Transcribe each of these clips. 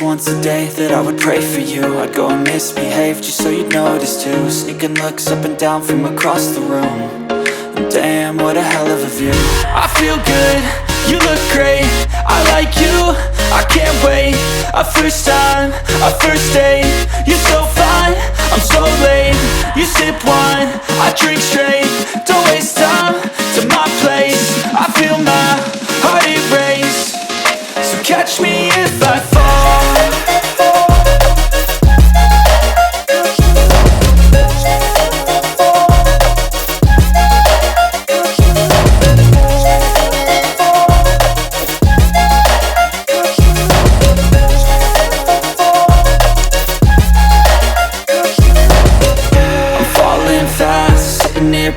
least once a day that I would pray for you. I'd go and misbehave just so you'd notice too. Sneaking looks up and down from across the room. And damn, what a hell of a view. I feel good, you look great, I like you, I can't wait. A first time, a first date, you're so fine, I'm so late. You sip wine, I drink straight, don't waste time to my place. I feel my heart erase, so catch me if I fall.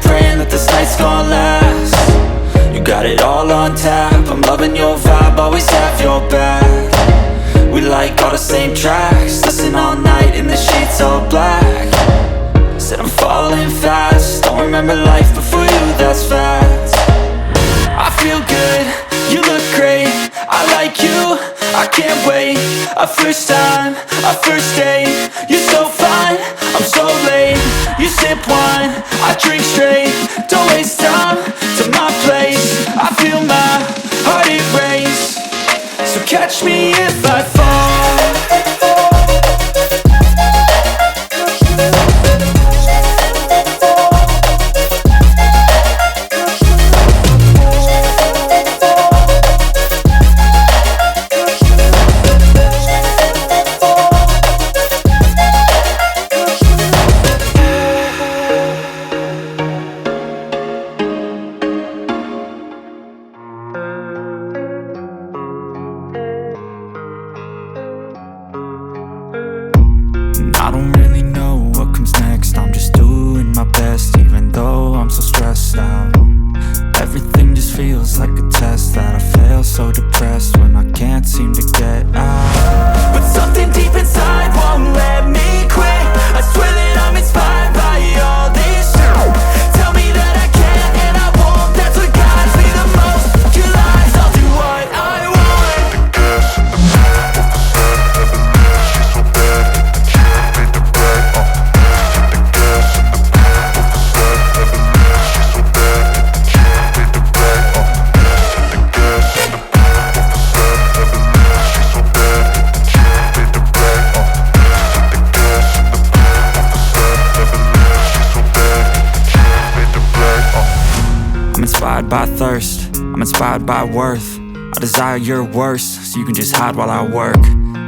Praying that this night's gonna last. You got it all on tap, I'm loving your vibe, always have your back. We like all the same tracks, listen all night in the sheets all black. Said I'm falling fast, don't remember life before you, that's fact. I feel good, you look great, I like you, I can't wait. A first time, a first date, you're so fine, I'm so late. You sip wine, I drink straight, don't waste time to my place. I feel my heart erase, so catch me if I fall. I don't really know what comes next, I'm just doing my best, even though I'm so stressed out. Everything just feels like a test that I fail, so depressed when I can't seem to get out. But something deep inside won't let me quit. I swear that I'm inspired by all this shit. Tell me that I can and I won't, that's what guides me the most. Your lies, I'll do what I want. The gas in the back of the set, heaven lives, she's so bad that the can't beat the brag. The gas in the back of the set, heaven lives, she's so bad that the can't beat the brag. The gas in the back of the set, heaven lives, she's so bad that the can't beat the brag. The gas in the back of the set, heaven lives, she's so bad that the can't beat the brag. I'm inspired by thirst, I'm inspired by worth. I desire your worst, so you can just hide while I work.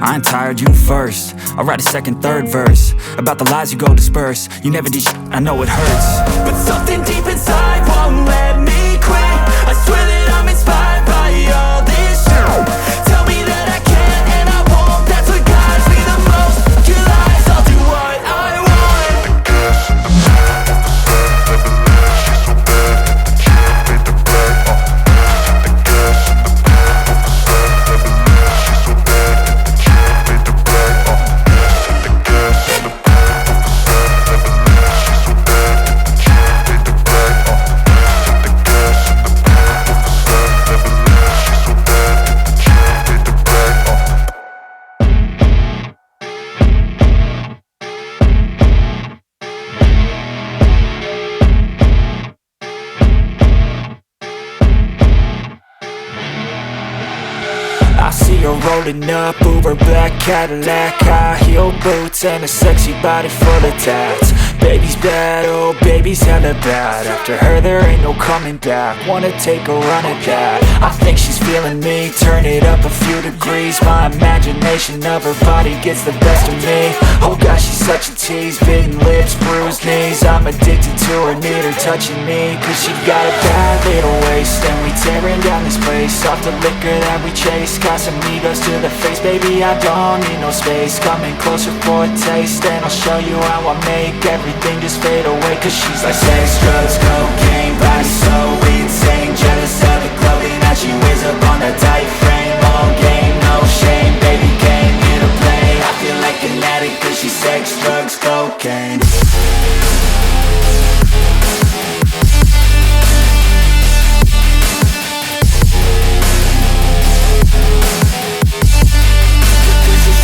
I ain't tired, you first. I'll write a second, third verse about the lies you go disperse. You never did shit, I know it hurts. But something deep inside won't let me quit. I swear that I'm inspired by all this shit. Tell me that I can and I won't, that's what guides me the most. Your lies, I'll do what I want. The gas in the back of the set, heaven lives, she's so bad that the can't beat the brag. The gas in the back of the set, heaven lives, she's so bad that the can't beat the brag. The gas in the back of the set, heaven lives, she's so bad that the can't beat the brag. The gas in the back of the set, heaven lives, she's so bad that the can't beat the brag. I see her rolling up, Uber black Cadillac, high heel boots and a sexy body full of tats. Baby's bad, oh baby's hella bad. After her there ain't no coming back, wanna take a run at that. I think she's feeling me, turn it up a few degrees. My imagination of her body gets the best of me. Oh gosh, she's such a tease, bitten lips, bruised knees. I'm addicted to her, need her touching me, cause she got a bad little waist. And we tearing down this place, off the liquor that we chase. Casamigos to the face, baby I don't need no space. Coming closer for a taste, and I'll show you how I make everything just fade away. Cause she's like sex, drugs, cocaine, body so insane. Jealous of the clothing that she wears up on that tight frame. All game, no shame, baby came here to play. I feel like an addict cause she's sex, drugs, cocaine. Cause she's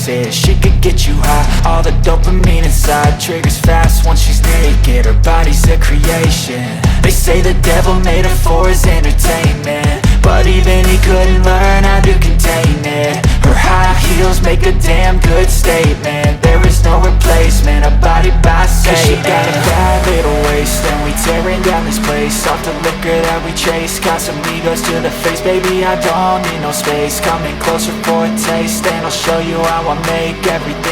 places. She could get you high, all the dopamine inside triggers fast once she's naked. Her body's a creation. They say the devil made her for his entertainment, but even he couldn't learn how to contain it. Her high heels make a damn good statement. There is no replacement, a body by Satan. 'Cause she got a bad little waist, and we tearing down this place off the liquor that we chase. Got some egos to the face, baby, I don't need no space. Coming closer for a taste, and I'll show you how I make everything